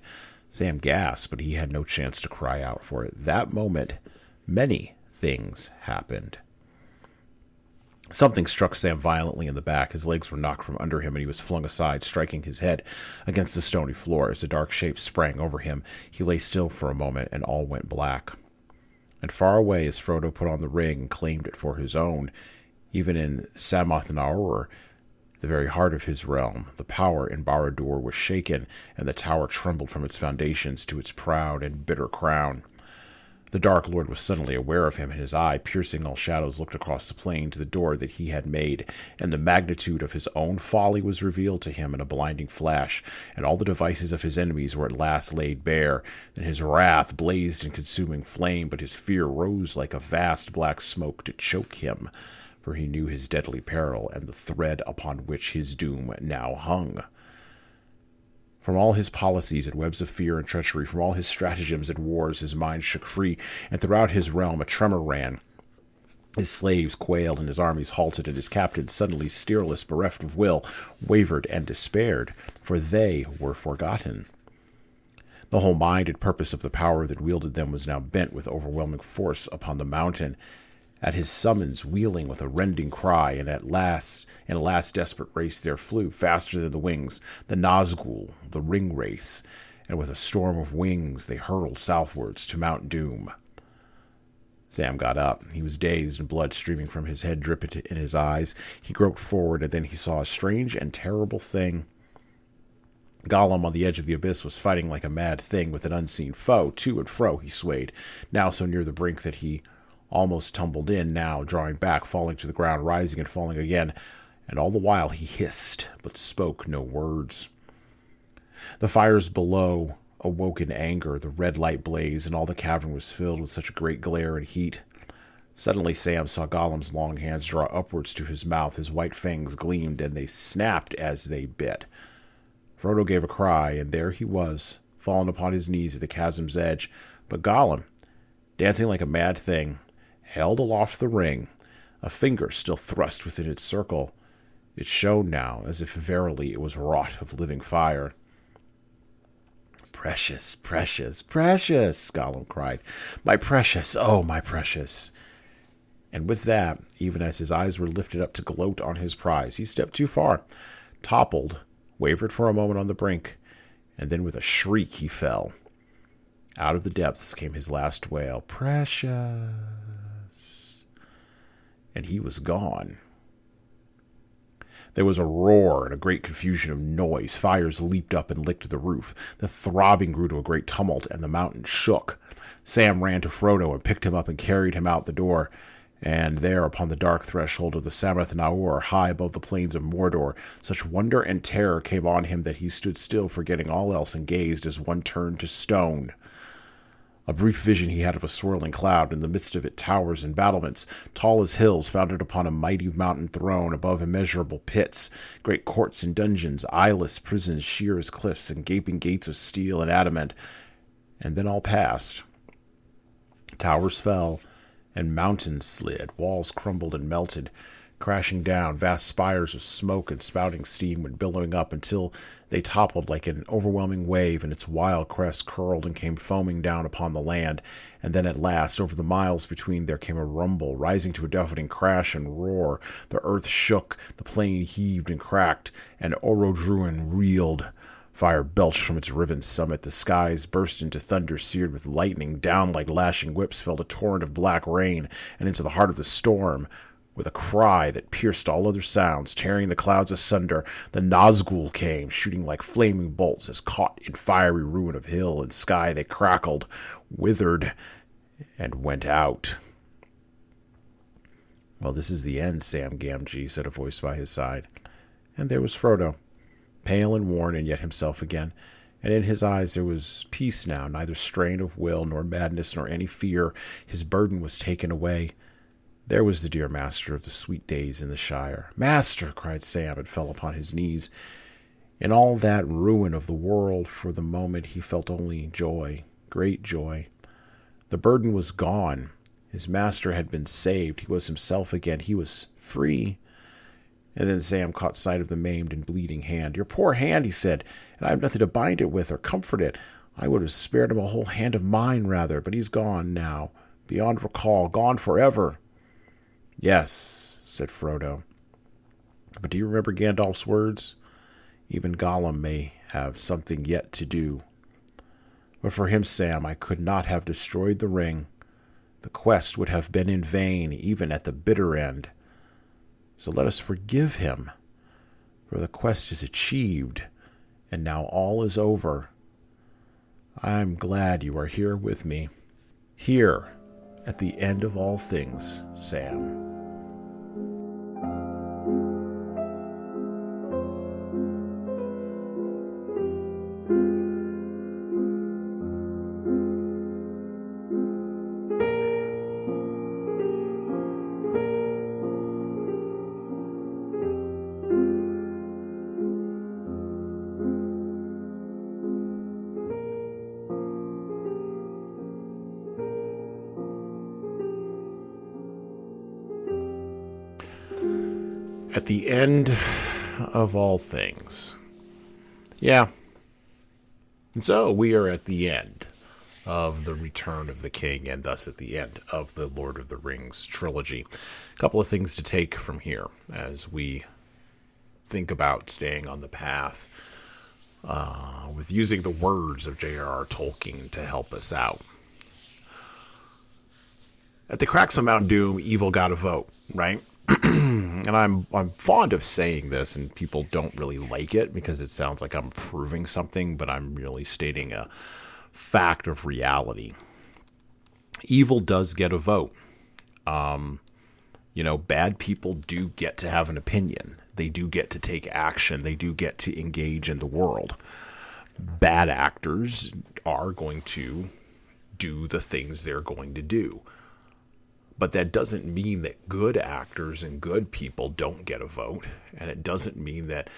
Sam gasped, but he had no chance to cry out, for at that moment many things happened. Something struck Sam violently in the back. His legs were knocked from under him, and he was flung aside, striking his head against the stony floor. As a dark shape sprang over him, he lay still for a moment, and all went black. And far away, as Frodo put on the ring and claimed it for his own, even in Allure, the very heart of his realm, the power in Barad-dûr was shaken, and the tower trembled from its foundations to its proud and bitter crown. The Dark Lord was suddenly aware of him, and his eye, piercing all shadows, looked across the plain to the door that he had made, and the magnitude of his own folly was revealed to him in a blinding flash, and all the devices of his enemies were at last laid bare. Then his wrath blazed in consuming flame, but his fear rose like a vast black smoke to choke him, for he knew his deadly peril and the thread upon which his doom now hung. From all his policies and webs of fear and treachery, from all his stratagems and wars, his mind shook free, and throughout his realm a tremor ran. His slaves quailed, and his armies halted, and his captains, suddenly steerless, bereft of will, wavered and despaired, for they were forgotten. The whole mind and purpose of the power that wielded them was now bent with overwhelming force upon the mountain. At his summons, wheeling with a rending cry, and in a last desperate race there flew, faster than the wings, the Nazgul, the ring race, and with a storm of wings they hurtled southwards to Mount Doom. Sam got up. He was dazed, and blood streaming from his head dripped in his eyes. He groped forward, and then he saw a strange and terrible thing. Gollum on the edge of the abyss was fighting like a mad thing with an unseen foe. To and fro he swayed, now so near the brink that he almost tumbled in, now drawing back, falling to the ground, rising and falling again, and all the while he hissed, but spoke no words. The fires below awoke in anger, the red light blazed, and all the cavern was filled with such a great glare and heat. Suddenly Sam saw Gollum's long hands draw upwards to his mouth, his white fangs gleamed, and they snapped as they bit. Frodo gave a cry, and there he was, fallen upon his knees at the chasm's edge, but Gollum, dancing like a mad thing, held aloft the ring, a finger still thrust within its circle. It shone now as if verily it was wrought of living fire. "Precious, precious, precious!" Gollum cried. "My precious, oh, my precious!" And with that, even as his eyes were lifted up to gloat on his prize, he stepped too far, toppled, wavered for a moment on the brink, and then with a shriek he fell. Out of the depths came his last wail, "Precious!" And he was gone. There was a roar and a great confusion of noise. Fires leaped up and licked the roof. The throbbing grew to a great tumult, and the mountain shook. Sam ran to Frodo and picked him up and carried him out the door. And there, upon the dark threshold of the Sammath Naur, high above the plains of Mordor, such wonder and terror came on him that he stood still, forgetting all else, and gazed as one turned to stone. A brief vision he had of a swirling cloud. In the midst of it, towers and battlements, tall as hills, founded upon a mighty mountain throne, above immeasurable pits, great courts and dungeons, eyeless prisons, sheer as cliffs, and gaping gates of steel and adamant. And then all passed. Towers fell, and mountains slid, walls crumbled and melted, crashing down. Vast spires of smoke and spouting steam went billowing up until they toppled like an overwhelming wave, and its wild crest curled and came foaming down upon the land. And then at last, over the miles between, there came a rumble, rising to a deafening crash and roar. The earth shook, the plain heaved and cracked, and Orodruin reeled. Fire belched from its riven summit. The skies burst into thunder seared with lightning. Down like lashing whips fell a torrent of black rain, and into the heart of the storm, with a cry that pierced all other sounds, tearing the clouds asunder, the Nazgul came, shooting like flaming bolts, as caught in fiery ruin of hill and sky they crackled, withered, and went out. "Well, this is the end, Sam Gamgee," said a voice by his side. And there was Frodo, pale and worn, and yet himself again. And in his eyes there was peace now, neither strain of will, nor madness, nor any fear. His burden was taken away. There was the dear master of the sweet days in the Shire. "Master!" cried Sam, and fell upon his knees. In all that ruin of the world, for the moment he felt only joy, great joy. The burden was gone. His master had been saved. He was himself again. He was free. And then Sam caught sight of the maimed and bleeding hand. "Your poor hand," he said, "and I have nothing to bind it with or comfort it. I would have spared him a whole hand of mine rather, but he's gone now, beyond recall, gone forever." "Yes," said Frodo. "But do you remember Gandalf's words? Even Gollum may have something yet to do. But for him, Sam, I could not have destroyed the ring. The quest would have been in vain, even at the bitter end. So let us forgive him, for the quest is achieved, and now all is over. I am glad you are here with me, here at the end of all things, Sam." At the end of all things. Yeah. And so we are at the end of the Return of the King, and thus at the end of the Lord of the Rings trilogy. A couple of things to take from here as we think about staying on the path with using the words of J.R.R. Tolkien to help us out. At the cracks of Mount Doom, evil got a vote, right? And I'm fond of saying this, and people don't really like it because it sounds like I'm proving something, but I'm really stating a fact of reality. Evil does get a vote. Bad people do get to have an opinion. They do get to take action. They do get to engage in the world. Bad actors are going to do the things they're going to do. But that doesn't mean that good actors and good people don't get a vote. And it doesn't mean that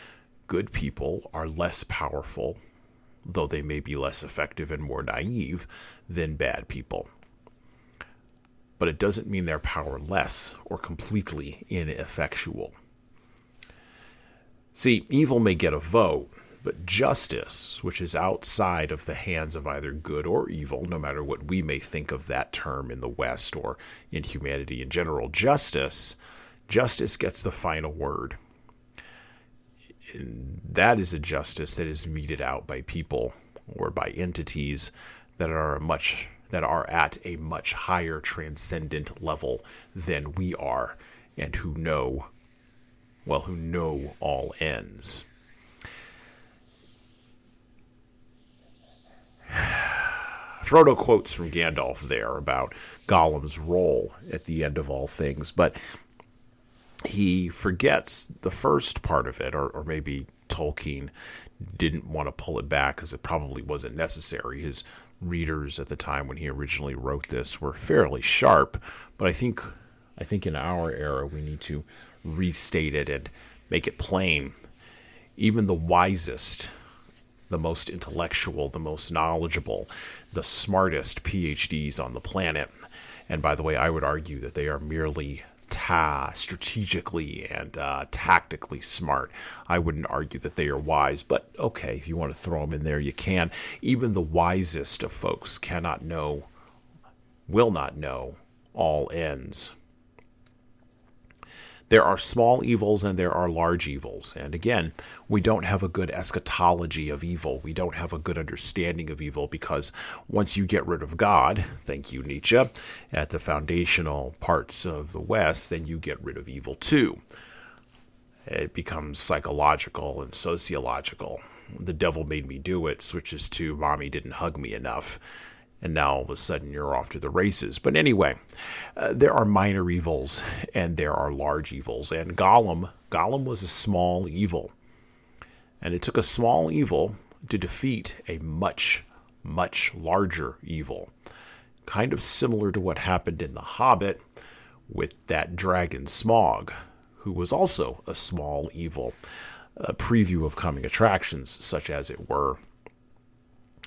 good people are less powerful, though they may be less effective and more naive than bad people. But it doesn't mean they're powerless or completely ineffectual. See, evil may get a vote, but justice, which is outside of the hands of either good or evil, no matter what we may think of that term in the West or in humanity in general, justice gets the final word. And that is a justice that is meted out by people or by entities that are at a much higher transcendent level than we are, and who know all ends. Frodo quotes from Gandalf there about Gollum's role at the end of all things, but he forgets the first part of it, or maybe Tolkien didn't want to pull it back because it probably wasn't necessary. His readers at the time when he originally wrote this were fairly sharp, but I think in our era we need to restate it and make it plain. Even the wisest, the most intellectual, the most knowledgeable, the smartest PhDs on the planet. And by the way, I would argue that they are merely strategically and tactically smart. I wouldn't argue that they are wise, but okay, if you want to throw them in there, you can. Even the wisest of folks will not know all ends. There are small evils and there are large evils. And again, we don't have a good eschatology of evil. We don't have a good understanding of evil because once you get rid of God, thank you, Nietzsche, at the foundational parts of the West, then you get rid of evil too. It becomes psychological and sociological. The devil made me do it switches to mommy didn't hug me enough. And now all of a sudden you're off to the races. But anyway, there are minor evils and there are large evils. And Gollum was a small evil. And it took a small evil to defeat a much, much larger evil. Kind of similar to what happened in The Hobbit with that dragon Smaug, who was also a small evil. A preview of coming attractions, such as it were,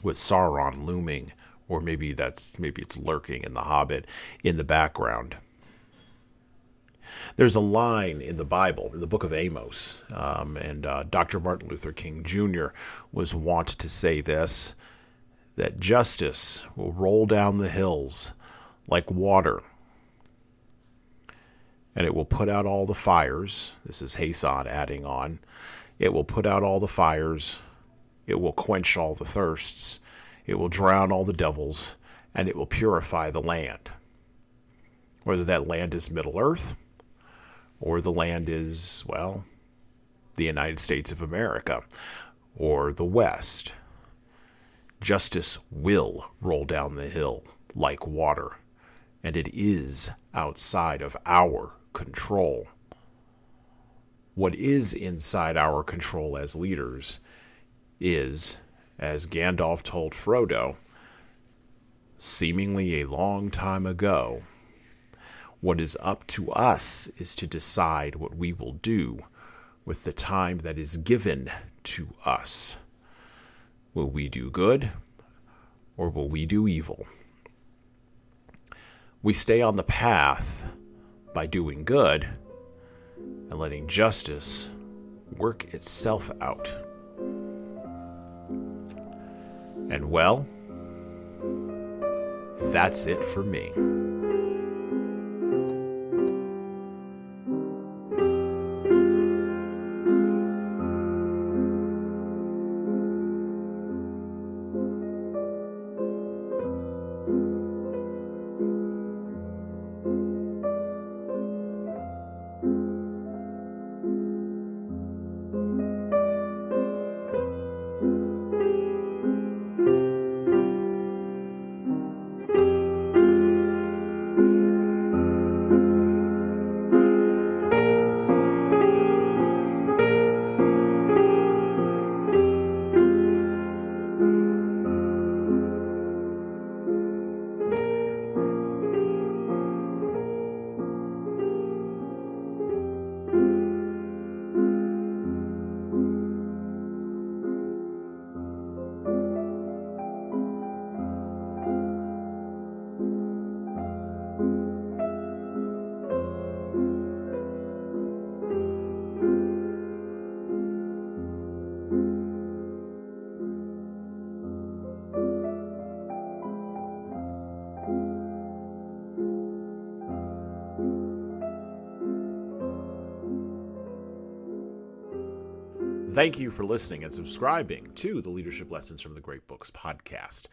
with Sauron looming, or maybe it's lurking in The Hobbit in the background. There's a line in the Bible, in the book of Amos, and Dr. Martin Luther King Jr. was wont to say this, that justice will roll down the hills like water, and it will put out all the fires. This is Hasan adding on. It will put out all the fires. It will quench all the thirsts. It will drown all the devils, and it will purify the land. Whether that land is Middle-earth, or the land is, well, the United States of America, or the West. Justice will roll down the hill like water, and it is outside of our control. What is inside our control as leaders is, as Gandalf told Frodo, seemingly a long time ago, what is up to us is to decide what we will do with the time that is given to us. Will we do good, or will we do evil? We stay on the path by doing good and letting justice work itself out. And well, that's it for me. Thank you for listening and subscribing to the Leadership Lessons from the Great Books podcast.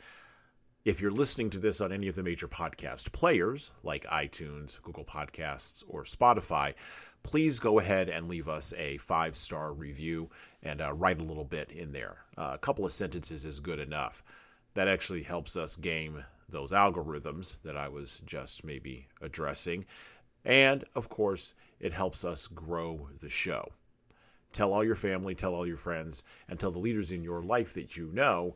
If you're listening to this on any of the major podcast players, like iTunes, Google Podcasts, or Spotify, please go ahead and leave us a 5-star review and write a little bit in there. A couple of sentences is good enough. That actually helps us game those algorithms that I was just maybe addressing. And, of course, it helps us grow the show. Tell all your family, tell all your friends, and tell the leaders in your life that you know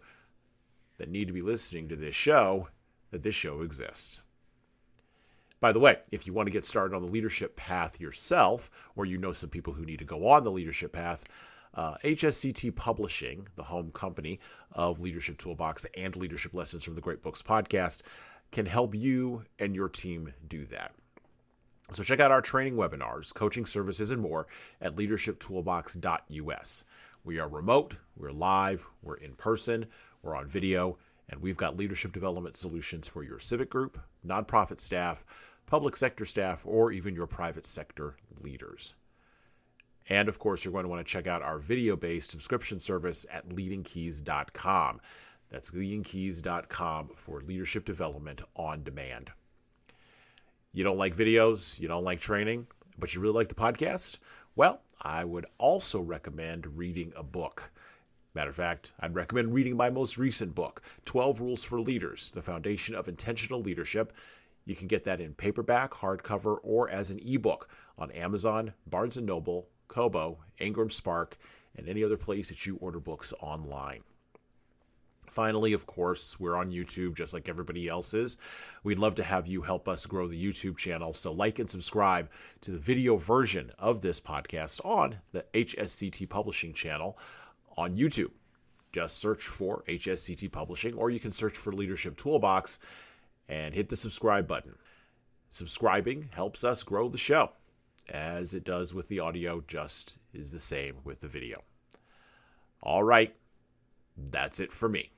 that need to be listening to this show that this show exists. By the way, if you want to get started on the leadership path yourself, or you know some people who need to go on the leadership path, HSCT Publishing, the home company of Leadership Toolbox and Leadership Lessons from the Great Books podcast, can help you and your team do that. So check out our training webinars, coaching services, and more at leadershiptoolbox.us. We are remote, we're live, we're in person, we're on video, and we've got leadership development solutions for your civic group, nonprofit staff, public sector staff, or even your private sector leaders. And of course, you're going to want to check out our video-based subscription service at LeadingKeys.com. That's LeadingKeys.com for leadership development on demand. You don't like videos, you don't like training, but you really like the podcast? Well, I would also recommend reading a book. Matter of fact, I'd recommend reading my most recent book, 12 Rules for Leaders, The Foundation of Intentional Leadership. You can get that in paperback, hardcover, or as an ebook on Amazon, Barnes & Noble, Kobo, Ingram Spark, and any other place that you order books online. Finally, of course, we're on YouTube just like everybody else is. We'd love to have you help us grow the YouTube channel, so like and subscribe to the video version of this podcast on the HSCT Publishing channel on YouTube. Just search for HSCT Publishing, or you can search for Leadership Toolbox and hit the subscribe button. Subscribing helps us grow the show, as it does with the audio, just is the same with the video. All right, that's it for me.